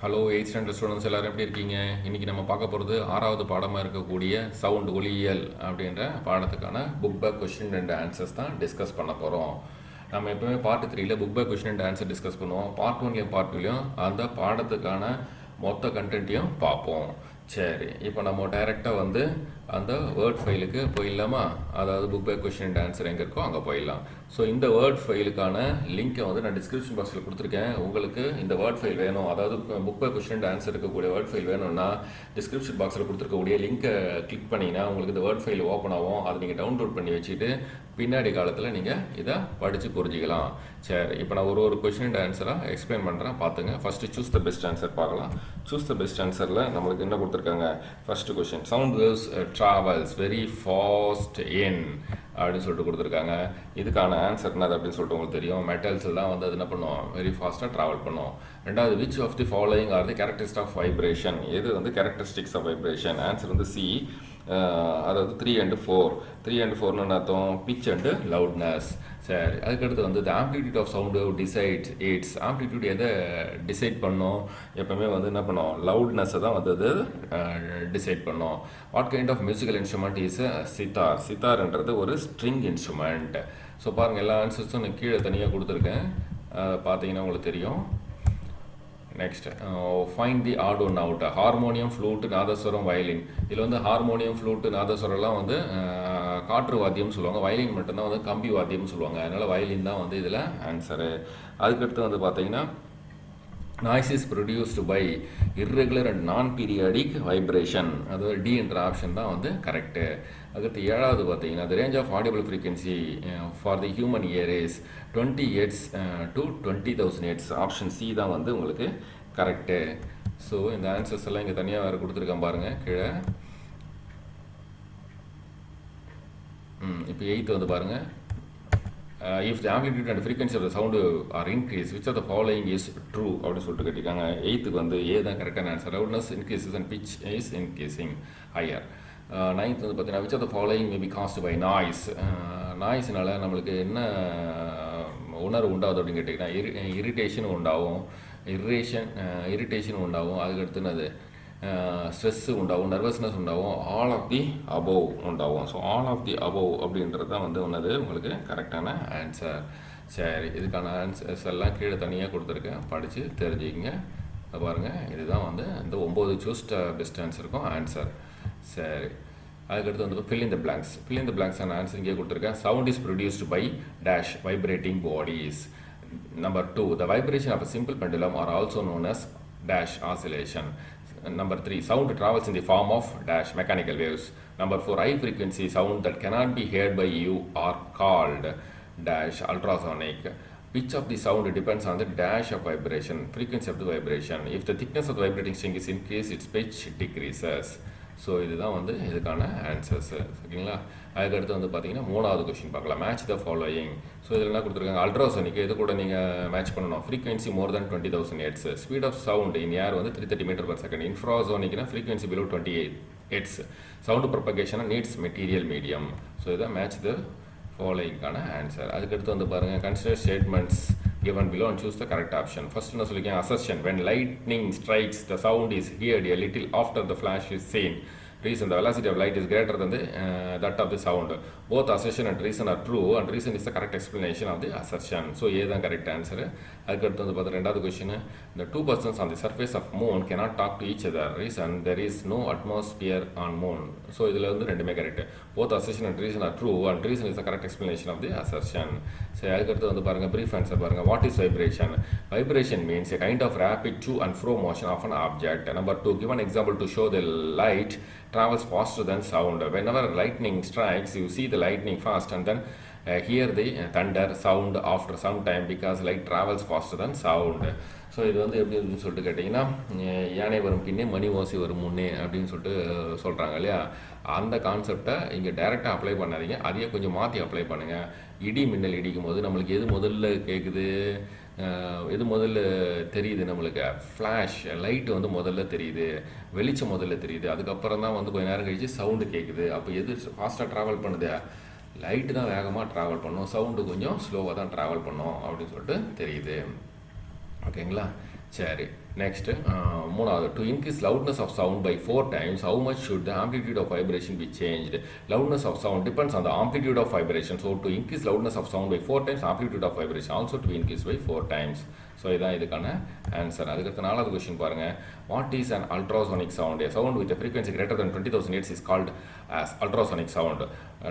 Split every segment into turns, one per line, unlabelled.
Hello 8th standard students எல்லாரும் எப்படி இருக்கீங்க? இன்றைக்கி நம்ம பார்க்க போகிறது 6வது பாடமாக இருக்கக்கூடிய சவுண்ட் ஒலியியல் அப்படின்ற பாடத்துக்கான book back question and answers தான் டிஸ்கஸ் பண்ண போகிறோம். நம்ம எப்பவுமே பார்ட் 3ல book back question and answer discuss பண்ணுவோம். பார்ட் 1லையும் பார்ட் 2லையும் அந்த பாடத்துக்கான மொத்த கண்டென்ட்டையும் பார்ப்போம். சரி, இப்போ நம்ம டைரெக்டாக வந்து அந்த வேர்ட் ஃபைலுக்கு போயிடலாமா? அதாவது book back question and answer எங்கே இருக்கோ அங்கே போயிடலாம். ஸோ இந்த வேர்ட் ஃபைலுக்கான லிங்க்கை வந்து நான் டிஸ்கிரிப்ஷன் பாக்ஸில் கொடுத்துருக்கேன். உங்களுக்கு இந்த வேர்ட் ஃபைல் வேணும், அதாவது book back question and answer இருக்கக்கூடிய வேர்ட் ஃபைல் வேணும்னா டிஸ்கிரிப்ஷன் பாக்ஸில் கொடுத்துருக்கக்கூடிய லிங்க்கை கிளிக் பண்ணிங்கன்னா உங்களுக்கு இந்த வேர்ட் ஃபைல் ஓப்பன் ஆகும். அதை நீங்கள் டவுன்லோட் பண்ணி வச்சுட்டு பின்னாடி காலத்தில் நீங்கள் இதை படித்து புரிஞ்சிக்கலாம். சரி, இப்போ நான் ஒரு கொஷின் அண்ட் ஆன்சராக எக்ஸ்பிளைன் பண்ணுறேன், பார்த்துங்க. First choose the best answer பார்க்கலாம். சூஸ் த பெஸ்ட் ஆன்சரில் நம்மளுக்கு என்ன கொடுத்துருக்காங்க? First question, sound waves travels very fast இன் அப்படின்னு சொல்லிட்டு கொடுத்துருக்காங்க. இதுக்கான ஆன்சர் என்னது அப்படின்னு சொல்லிட்டு உங்களுக்கு தெரியும். மெட்டல்ஸ் எல்லாம் வந்து அது என்ன பண்ணுவோம், வெரி ஃபாஸ்ட்டாக ட்ராவல் பண்ணும். ரெண்டாவது, which of the following are the characteristics of vibration? எது வந்து கேரக்டரிஸ்டிக்ஸ் ஆஃப் வைப்ரேஷன்? ஆன்சர் வந்து சி, அதாவது 3 and 4. 3 and 4 அர்த்தம் பிச் அண்டு லவுட்னஸ். சரி, அதுக்கடுத்து வந்து the amplitude of sound decides. Amplitude எதை டிசைட் பண்ணோம்? எப்போவுமே வந்து என்ன பண்ணோம், லவுட்னஸை தான் வந்து அது டிசைட் பண்ணோம். What kind of musical instrument is sitar? சித்தார்ன்றது ஒரு ஸ்ட்ரிங் இன்ஸ்ட்ருமெண்ட். ஸோ பாருங்கள், எல்லா ஆன்சர்ஸும் நான் கீழே தனியாக கொடுத்துருக்கேன், பார்த்தீங்கன்னா உங்களுக்கு தெரியும். Next, find the odd one out. Harmonium, flute, nadaswaram, violin. இதில் வந்து ஹார்மோனியம், ஃப்ளூட்டு, நாதஸ்வரம்லாம் வந்து காற்று வாத்தியம் சொல்லுவாங்க. வயலின் மட்டும்தான் வந்து கம்பி வாத்தியம்னு சொல்லுவாங்க. அதனால் வயலின் தான் வந்து இதில் ஆன்சரு. அதுக்கடுத்து வந்து பார்த்தீங்கன்னா, noise is produced by irregular and non periodic vibration. அதாவது டி என்ற ஆப்ஷன் தான் வந்து கரெக்டு. அதுக்கு 7வது பார்த்தீங்கன்னா, the range of audible frequency for the human ear is 20 Hz to 20,000 Hz. Option C தான் வந்து உங்களுக்கு கரெக்டு. ஸோ இந்த ஆன்சர்ஸ் எல்லாம் இங்கே தனியாக வேறு கொடுத்துருக்கேன் பாருங்கள் கீழே. இப்போ 8th வந்து பாருங்கள், if the amplitude and frequency of the sound are increased, which of the following is true அப்படின்னு சொல்லிட்டு கேட்டிருக்காங்க. 8th வந்து ஏ தான் கரெக்டான answer. loudness increases and pitch is increasing higher. 9th வந்து பார்த்தீங்கன்னா, which of the following may be caused by noise? நாய்ஸ்னால நம்மளுக்கு என்ன உணர்வு உண்டாகுது அப்படின்னு கேட்டிங்கன்னா, இரிட்டேஷன் உண்டாகும், இரிட்டேஷன் உண்டாகும். அதுக்கடுத்துனது ஸ்ட்ரெஸ்ஸு உண்டாகும், நர்வஸ்னஸ் உண்டாகும், ஆல் ஆஃப் தி அபோவ் உண்டாகும். So all of the above அப்படின்றது தான் வந்து ஒன்றது உங்களுக்கு கரெக்டான ஆன்சர். சரி, இதுக்கான ஆன்சர்ஸ் எல்லாம் கீழே தனியாக கொடுத்துருக்கேன், படித்து தெரிஞ்சுக்கிங்க. பாருங்கள், இதுதான் வந்து இந்த 9 சூஸ் பெஸ்ட் ஆன்சருக்கும் ஆன்சர். சரி, அதுக்கடுத்து வந்து fill in the blanks. Fill in the பிளாங்க்ஸான ஆன்சர் இங்கே கொடுத்துருக்கேன். Sound is produced by dash vibrating bodies. Number 2, the vibration of a simple pendulum are also known as dash oscillation. Number 3, sound travels in the form of dash mechanical waves. Number 4, high frequency sound that cannot be heard by you are called dash ultrasonic. Pitch of the sound depends on the dash of vibration, frequency of the vibration. If the thickness of the vibrating string is increased, its pitch decreases. So இதுதான் வந்து இதுக்கான answers. ஓகேங்களா? அதுக்கடுத்து வந்து பார்த்தீங்கன்னா 3வது question பார்க்கலாம். Match the following. So இதில் என்ன கொடுத்துருக்காங்க? அல்ட்ராசோனிக் இது கூட நீங்கள் மேட்ச் பண்ணணும். Frequency more than 20,000 Hz. Speed of sound in air வந்து 330 m/s. இன்ஃப்ராசோனிக்னா frequency below 28 Hz. Sound propagation needs material medium. So இதான் மேட்ச் த ஃபாலோயிங்கான ஆன்சர். அதுக்கடுத்து வந்து பாருங்கள், consider statements given below and choose the correct option. First என்ன சொல்லிருக்கேன்? assertion, when lightning strikes the sound is heard a little after the flash is seen. Reason, the velocity of light is greater than that of the sound. Both assertion and reason are true and reason is the correct explanation of the assertion. So A தான் correct answer. அதுக்கடுத்து வந்து பார்த்தா 2வது question, the two persons on the surface of moon cannot talk to each other. Reason, there is no atmosphere on moon. So இதில் வந்து ரெண்டுமே correct. Both assertion and reason are true and reason is the correct explanation of the assertion. சரி, அதுக்கடுத்து வந்து பாருங்கள், brief answer பாருங்கள். What is vibration? Vibration means a kind of rapid to and fro motion of an object. Number 2, give an example to show the light travels faster than sound. Whenever lightning strikes, you see the lightning fast and then hear the thunder sound after some time because light travels faster than sound. So இது வந்து எப்படி இருக்குன்னு சொல்லிட்டு கேட்டிங்கன்னா, யானை வரும் பின்னே மணி ஓசை வரும் முன்னே அப்படின்னு சொல்லிட்டு சொல்கிறாங்க இல்லையா? அந்த கான்செப்டை இங்கே டைரெக்டாக அப்ளை பண்ணாதீங்க, அதையே கொஞ்சம் மாற்றி அப்ளை பண்ணுங்கள். இடி மின்னல் இடிக்கும் போது நம்மளுக்கு எது முதல்ல கேட்குது, எது முதல்ல தெரியுது? நம்மளுக்கு ஃப்ளாஷ் லைட்டு வந்து முதல்ல தெரியுது, வெளிச்சம் முதல்ல தெரியுது, அதுக்கப்புறம் தான் வந்து கொஞ்சம் நேரம் கழிச்சு சவுண்டு கேட்குது. அப்போ எது ஃபாஸ்ட்டாக ட்ராவல் பண்ணுது? லைட்டு தான் வேகமாக ட்ராவல் பண்ணும், சவுண்டு கொஞ்சம் ஸ்லோவாக தான் ட்ராவல் பண்ணும் அப்படின்னு சொல்லிட்டு தெரியுது. ஓகேங்களா? சரி, Next, மூணாவது, to increase loudness of sound by 4 times, how much should the amplitude of vibration be changed? Loudness of sound depends on the amplitude of vibration. So, to increase loudness of sound by 4 times, amplitude of vibration also to be increased by 4 times. So இதான் இதுக்கான answer. அதுக்கடுத்து நாலாவது question பாருங்கள். What is an ultrasonic sound? A sound with a frequency greater than 20,000 Hz is called as ultrasonic sound.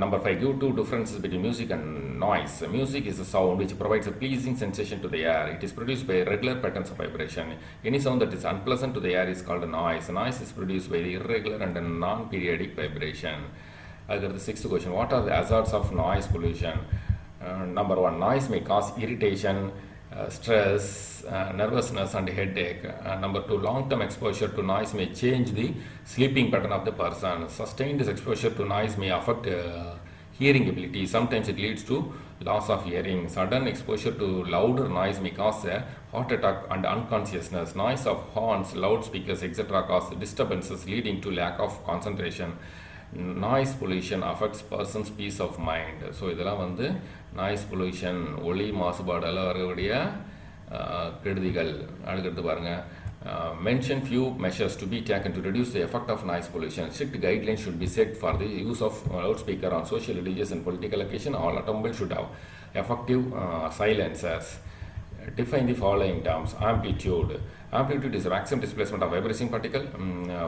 Number 5, give two differences between music and noise. Music is a sound which provides a pleasing sensation to the air. It is produced by regular patterns of vibration. Any sound that is unpleasant to the air is called a noise. Noise is produced by the irregular and non-periodic vibration. அதுக்கடுத்து sixth question. What are the hazards of noise pollution? Number 1, noise may cause irritation, stress, nervousness and headache. Number 2, long-term exposure to noise may change the sleeping pattern of the person. Sustained exposure to noise may affect hearing ability. Sometimes it leads to loss of hearing. Sudden exposure to louder noise may cause a heart attack and unconsciousness. Noise of horns, loudspeakers, etc. cause disturbances leading to lack of concentration. Noise pollution affects persons peace of mind. So இதெல்லாம் வந்து noise pollution, ஒளி மாசுபாடால் வரக்கூடிய கெடுதிகள். அடுத்தடுத்து பாருங்கள். Mention few measures to be taken to reduce the effect of noise pollution. Strict guidelines should be set for the use of loud speaker on social, religious and political occasion. All automobile should have effective silencers. Define the following terms. Amplitude. Amplitude is the maximum displacement of vibrating particle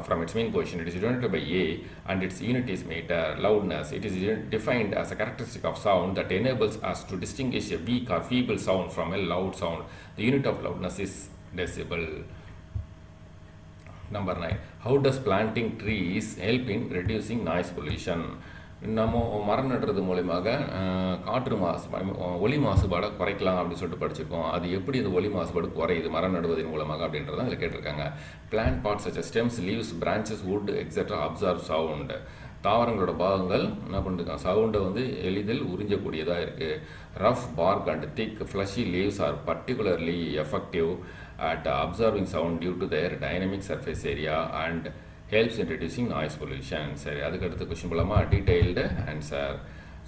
from its mean position. It is denoted by A and its unit is meter. Loudness. It is defined as a characteristic of sound that enables us to distinguish a weak or feeble sound from a loud sound. The unit of loudness is decibel. Number 9. How does planting trees help in reducing noise pollution? நம்ம மரம் நடுறது மூலமாக காற்று ஒலி மாசுபாடை குறைக்கலாம் அப்படின்னு சொல்லிட்டு படிச்சிருக்கோம். அது எப்படி இந்த ஒலி மாசுபாடு குறையுது மரம் நடுவதன் மூலமாக அப்படின்றத அதில் கேட்டிருக்காங்க. Plant parts such as stems, leaves, branches, wood, etc. absorb sound. தாவரங்களோட பாகங்கள் என்ன பண்ணிருக்காங்க, சவுண்டை வந்து எளிதில் உறிஞ்சக்கூடியதாக இருக்குது. Rough bark and thick fleshy leaves are particularly effective at absorbing sound due to their dynamic surface area and helps in reducing noise pollution. சரி, அதுக்கு அடுத்த கொஸ்டின் போலாமா? Detailed answer.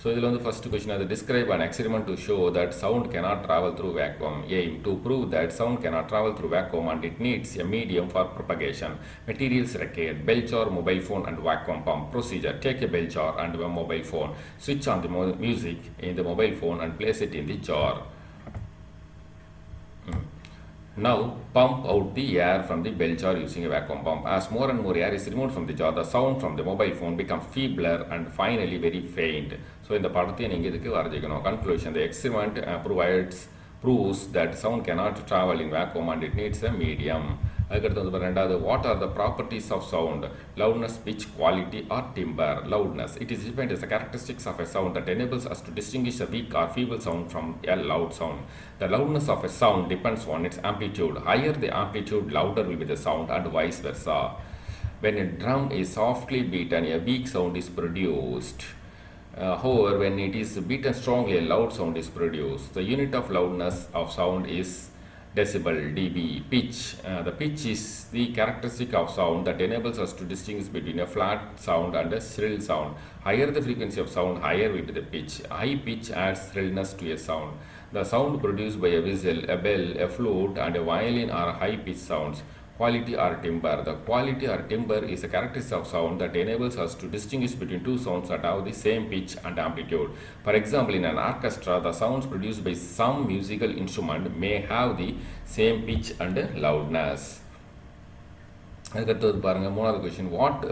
ஸோ இதில் வந்து ஃபர்ஸ்ட் கொஸ்டின், அது describe an experiment to show that sound cannot travel through vacuum. Aim to prove that sound cannot travel through vacuum and it needs a medium for propagation. Materials required: bell jar, mobile phone and vacuum pump. Procedure: take a bell jar and a mobile phone, switch on the music in the mobile phone and place it in the jar. Now pump out the air from the bell jar using a vacuum pump. As more and more air is removed from the jar, the sound from the mobile phone becomes feebler and finally very faint. So இந்த படத்தை நீங்கள் இதுக்கு வரைஞ்சிக்கணும். Conclusion: the experiment proves that sound cannot travel in vacuum and it needs a medium. அதுக்கடுத்து வந்து ரெண்டாவது, what are the properties of sound? Loudness, pitch, quality or timbre. Loudness. It is defined as the characteristics of a sound that enables us to distinguish a weak or feeble sound from a loud sound. The loudness of a sound depends on its amplitude. Higher the amplitude, louder will be the sound and vice versa. When a drum is softly beaten, a weak sound is produced. However, when it is beaten strongly, a loud sound is produced. The unit of loudness of sound is decibel, dB. Pitch. The pitch is the characteristic of sound that enables us to distinguish between a flat sound and a shrill sound. Higher the frequency of sound, higher will be the pitch. High pitch adds shrillness to a sound. The sound produced by a whistle, a bell, a flute and a violin are high-pitched sounds. Quality or timbre. The quality or timbre is a characteristic of sound that enables us to distinguish between two sounds that have the same pitch and amplitude. For example, in an orchestra, the sounds produced by some musical instrument may have the same pitch and loudness. அதுக்கடுத்தது பாருங்கள், மூணாவது question, what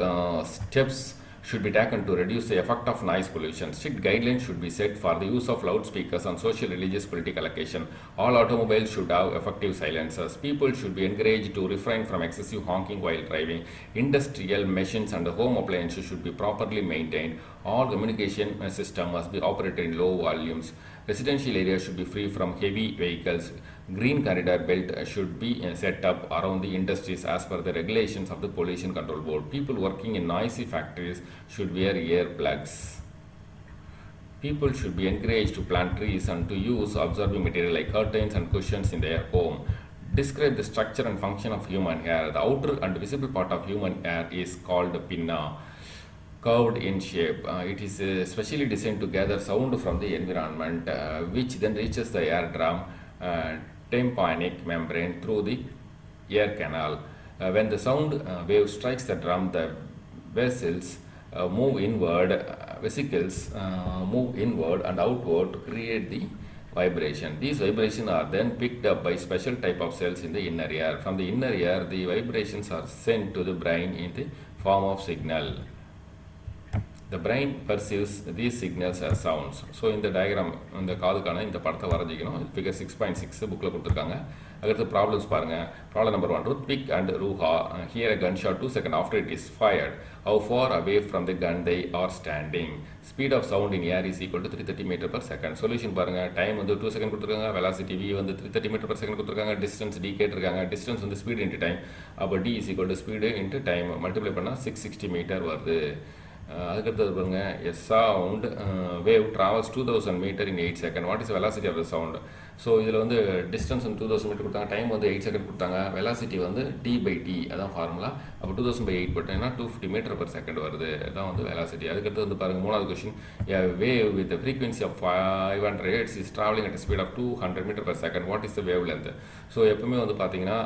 steps should be taken to reduce the effect of noise pollution? Strict guidelines should be set for the use of loudspeakers on social, religious, political occasion. All automobiles should have effective silencers. People should be encouraged to refrain from excessive honking while driving. Industrial machines and home appliances should be properly maintained. All communication system must be operated in low volumes. Residential areas should be free from heavy vehicles. Green corridor belt should be set up around the industries as per the regulations of the Pollution Control Board. People working in noisy factories should wear earplugs. People should be encouraged to plant trees and to use absorbing material like curtains and cushions in their home. Describe the structure and function of human hair. The outer and visible part of human hair is called pinna. Curved in shape. It is specially designed to gather sound from the environment, which then reaches the eardrum, tympanic membrane through the air canal. When the sound wave strikes the drum, the vesicles move inward, move inward and outward to create the vibration. These vibrations are then picked up by special type of cells in the inner ear. From the inner ear, the vibrations are sent to the brain in the form of signal. The brain perceives these signals as sounds. So இந்த diagram இந்த காதுக்கான இந்த படத்தை வரைஞ்சிக்கணும். Figure 6.6 புக்கில் கொடுத்துருக்காங்க. அடுத்து problems பாருங்கள். Problem number 1, Ruthvik and Ruha hear a gunshot 2 seconds after it is fired. How far away from the gun they are standing? Speed of sound in air is equal to 330 meter per second. Solution பாருங்கள். Time வந்து 2 second கொடுத்துருக்காங்க. Velocity v வந்து 330 metre per second கொடுத்துருக்காங்க. Distance d கேட்டிருக்காங்க. Distance வந்து speed into time. அப்போ d is equal to speed into time multiply பண்ணால் 660 metre வருது. அதுக்கடுத்தது பாருங்க, a sound wave travels 2000 meter in 8 seconds. What is the velocity of the sound? So இதில் வந்து டிஸ்டன்ஸ் வந்து 2000 மீட்டர் கொடுத்தாங்க, டைம் வந்து 8 செகண்ட் கொடுத்தாங்க, வெலாசிட்டி வந்து d/t அதான் ஃபார்முலா. அப்போ 2000/8 போட்டீங்கன்னா 250 மீட்டர் per second வருது. அதான் வந்து வெலாசிட்டி. அதுக்கடுத்து வந்து பாருங்கள், மூணாவது question, a wave with the frequency of 500 Hz is traveling at a speed of 200 meter per second. What is the wavelength? So எப்பவுமே வந்து பார்த்தீங்கன்னா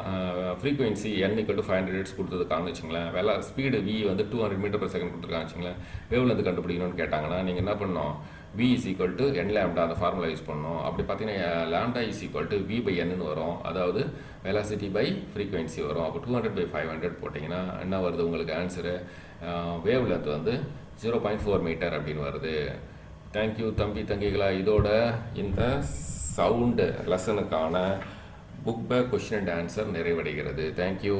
ஃப்ரீக்வன்சி n = 500 Hz கொடுத்ததுக்கான வச்சுங்களேன், ஸ்பீடு v வந்து 200 மீட்டர் per second கொடுத்துருக்காங்க வச்சுங்களேன், வேவ்லென்த் கண்டுபிடிக்கணும்னு கேட்டாங்கன்னா நீங்கள் என்ன பண்ணணும், v is equal to n lambda அந்த ஃபார்முலா யூஸ் பண்ணணும். அப்படி பார்த்தீங்கன்னா lambda is equal to v/n வரும், அதாவது வெலாசிட்டி பை ஃப்ரீக்வன்சி வரும். அப்போ 200/500 போட்டிங்கன்னா என்ன வருது உங்களுக்கு ஆன்சரு, வேவ் லென்த் வந்து 0.4 மீட்டர் அப்படின்னு வருது. தேங்க்யூ தம்பி தங்கிகளா. இதோட இந்த சவுண்டு லெசனுக்கான book back question and answer நிறைவடைகிறது. தேங்க்யூ.